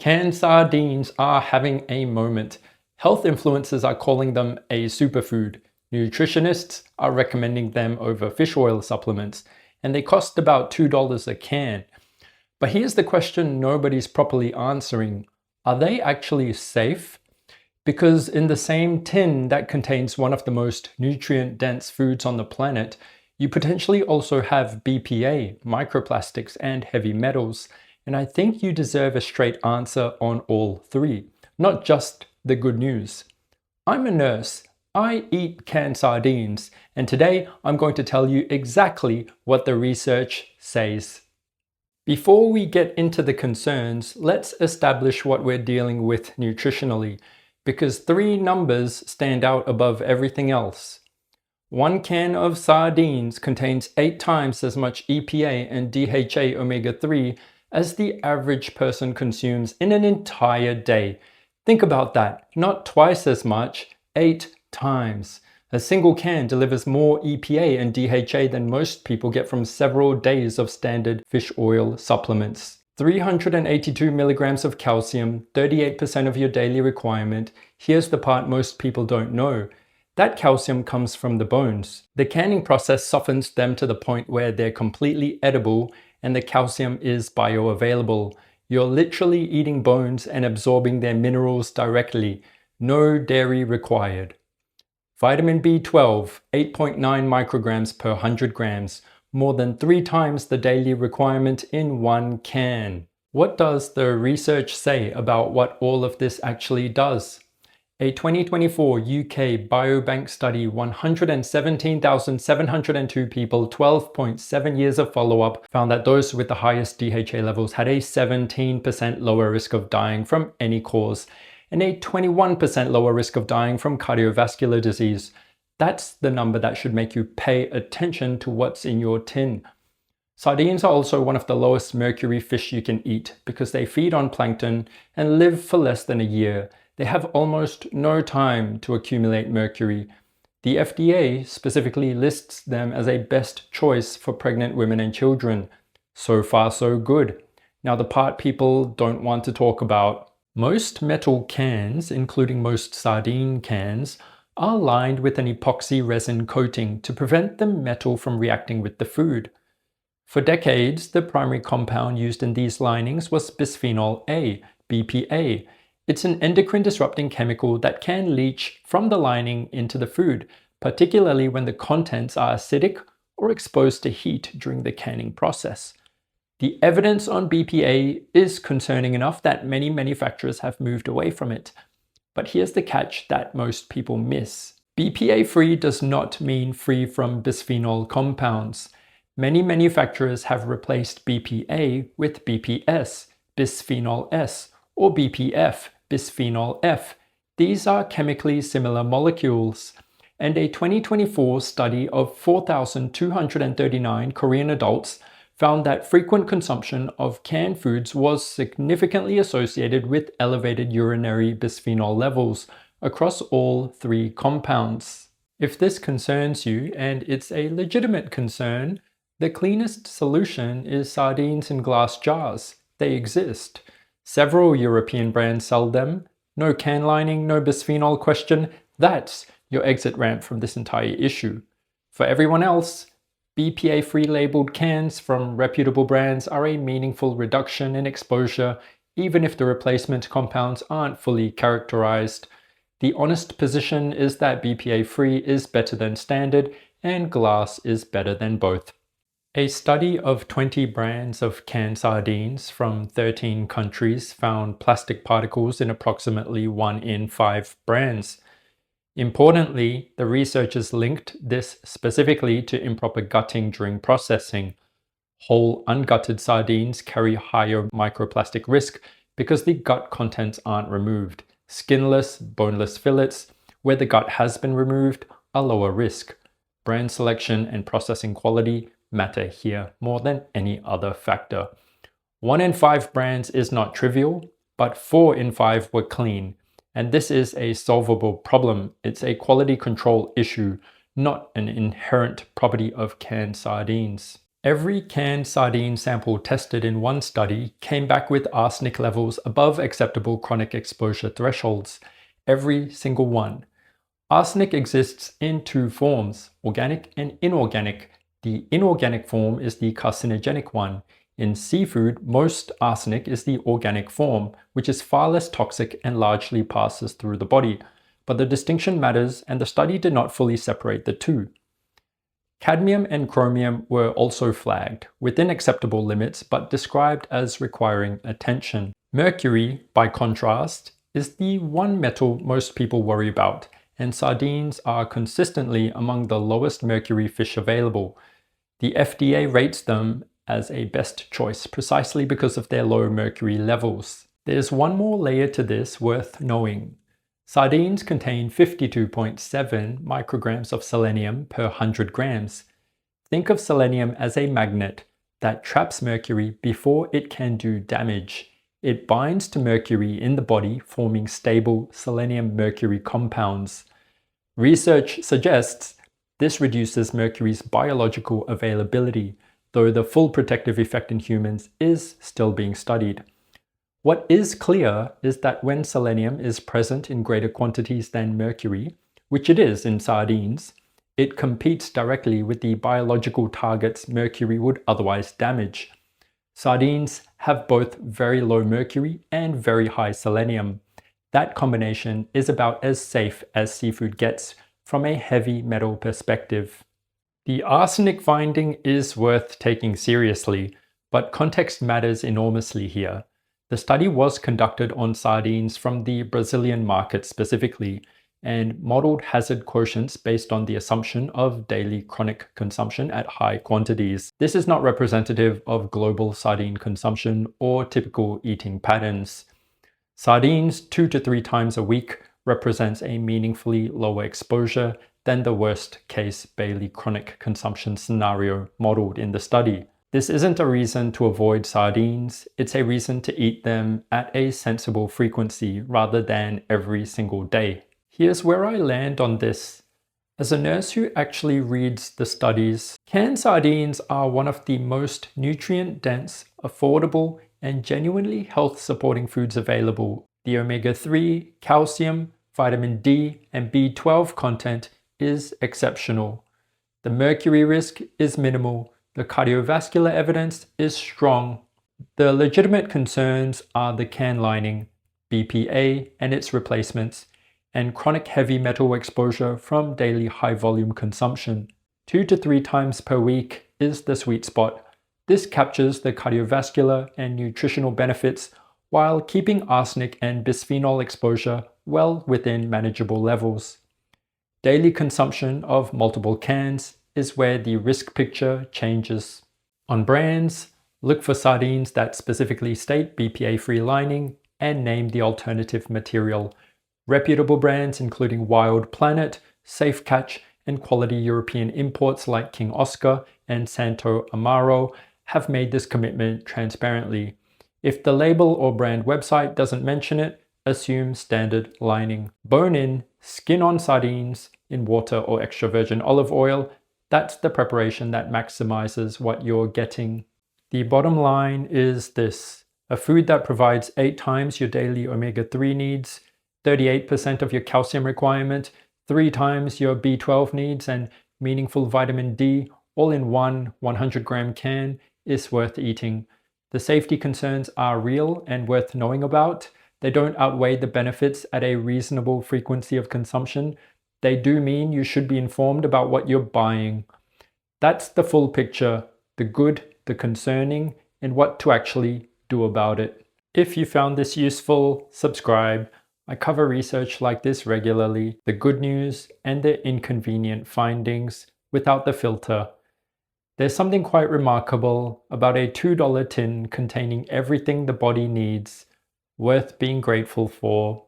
Canned sardines are having a moment. Health influencers are calling them a superfood. Nutritionists are recommending them over fish oil supplements, and they cost about $2 a can. But here's the question nobody's properly answering. Are they actually safe? Because in the same tin that contains one of the most nutrient-dense foods on the planet, you potentially also have BPA, microplastics, and heavy metals. And I think you deserve a straight answer on all three, not just the good news. I'm a nurse. I eat canned sardines, and today I'm going to tell you exactly what the research says. Before we get into the concerns, let's establish what we're dealing with nutritionally, because three numbers stand out above everything else. One can of sardines contains 8 times as much EPA and DHA omega-3 as the average person consumes in an entire day. Think about that, not twice as much, 8 times. A single can delivers more EPA and DHA than most people get from several days of standard fish oil supplements. 382 milligrams of calcium, 38% of your daily requirement. Here's the part most people don't know. That calcium comes from the bones. The canning process softens them to the point where they're completely edible and the calcium is bioavailable. You're literally eating bones and absorbing their minerals directly. No dairy required. Vitamin B12, 8.9 micrograms per 100 grams, more than 3 times the daily requirement in one can. What does the research say about what all of this actually does? A 2024 UK Biobank study, 117,702 people, 12.7 years of follow-up, found that those with the highest DHA levels had a 17% lower risk of dying from any cause and a 21% lower risk of dying from cardiovascular disease. That's the number that should make you pay attention to what's in your tin. Sardines are also one of the lowest mercury fish you can eat because they feed on plankton and live for less than a year. They have almost no time to accumulate mercury. The FDA specifically lists them as a best choice for pregnant women and children. So far, so good. Now the part people don't want to talk about. Most metal cans, including most sardine cans, are lined with an epoxy resin coating to prevent the metal from reacting with the food. For decades, the primary compound used in these linings was bisphenol A, BPA. It's an endocrine-disrupting chemical that can leach from the lining into the food, particularly when the contents are acidic or exposed to heat during the canning process. The evidence on BPA is concerning enough that many manufacturers have moved away from it. But here's the catch that most people miss. BPA-free does not mean free from bisphenol compounds. Many manufacturers have replaced BPA with BPS, bisphenol S, or BPF, bisphenol F. These are chemically similar molecules, and a 2024 study of 4,239 Korean adults found that frequent consumption of canned foods was significantly associated with elevated urinary bisphenol levels across all 3 compounds. If this concerns you, and it's a legitimate concern, the cleanest solution is sardines in glass jars. They exist. Several European brands sell them. No can lining, no bisphenol question. That's your exit ramp from this entire issue. For everyone else, BPA-free labeled cans from reputable brands are a meaningful reduction in exposure, even if the replacement compounds aren't fully characterized. The honest position is that BPA-free is better than standard, and glass is better than both. A study of 20 brands of canned sardines from 13 countries found plastic particles in approximately 1 in 5 brands. Importantly, the researchers linked this specifically to improper gutting during processing. Whole ungutted sardines carry higher microplastic risk because the gut contents aren't removed. Skinless, boneless fillets, where the gut has been removed, are lower risk. Brand selection and processing quality matter here more than any other factor. 1 in 5 brands is not trivial, but 4 in 5 were clean. And this is a solvable problem. It's a quality control issue, not an inherent property of canned sardines. Every canned sardine sample tested in one study came back with arsenic levels above acceptable chronic exposure thresholds. Every single one. Arsenic exists in two forms, organic and inorganic. The inorganic form is the carcinogenic one. In seafood, most arsenic is the organic form, which is far less toxic and largely passes through the body. But the distinction matters, and the study did not fully separate the two. Cadmium and chromium were also flagged, within acceptable limits but described as requiring attention. Mercury, by contrast, is the one metal most people worry about, and sardines are consistently among the lowest mercury fish available. The FDA rates them as a best choice precisely because of their low mercury levels. There's one more layer to this worth knowing. Sardines contain 52.7 micrograms of selenium per 100 grams. Think of selenium as a magnet that traps mercury before it can do damage. It binds to mercury in the body, forming stable selenium-mercury compounds. Research suggests this reduces mercury's biological availability, though the full protective effect in humans is still being studied. What is clear is that when selenium is present in greater quantities than mercury, which it is in sardines, it competes directly with the biological targets mercury would otherwise damage. Sardines have both very low mercury and very high selenium. That combination is about as safe as seafood gets from a heavy metal perspective. The arsenic finding is worth taking seriously, but context matters enormously here. The study was conducted on sardines from the Brazilian market specifically, and modeled hazard quotients based on the assumption of daily chronic consumption at high quantities. This is not representative of global sardine consumption or typical eating patterns. Sardines 2 to 3 times a week represents a meaningfully lower exposure than the worst case Bailey chronic consumption scenario modeled in the study. This isn't a reason to avoid sardines, it's a reason to eat them at a sensible frequency rather than every single day. Here's where I land on this. As a nurse who actually reads the studies, canned sardines are one of the most nutrient-dense, affordable, and genuinely health-supporting foods available. The omega-3, calcium, vitamin D, and B12 content is exceptional. The mercury risk is minimal. The cardiovascular evidence is strong. The legitimate concerns are the can lining, BPA and its replacements, and chronic heavy metal exposure from daily high volume consumption. 2 to 3 times per week is the sweet spot. This captures the cardiovascular and nutritional benefits while keeping arsenic and bisphenol exposure well within manageable levels. Daily consumption of multiple cans is where the risk picture changes. On brands, look for sardines that specifically state BPA-free lining and name the alternative material. Reputable brands including Wild Planet, Safe Catch, and quality European imports like King Oscar and Santo Amaro have made this commitment transparently. If the label or brand website doesn't mention it, assume standard lining. Bone-in, skin-on sardines in water or extra virgin olive oil. That's the preparation that maximizes what you're getting. The bottom line is this: a food that provides 8 times your daily omega-3 needs, 38% of your calcium requirement, 3 times your B12 needs, and meaningful vitamin D all in one 100-gram can is worth eating. The safety concerns are real and worth knowing about. They don't outweigh the benefits at a reasonable frequency of consumption. They do mean you should be informed about what you're buying. That's the full picture: the good, the concerning, and what to actually do about it. If you found this useful, subscribe. I cover research like this regularly, the good news and the inconvenient findings without the filter. There's something quite remarkable about a $2 tin containing everything the body needs, worth being grateful for.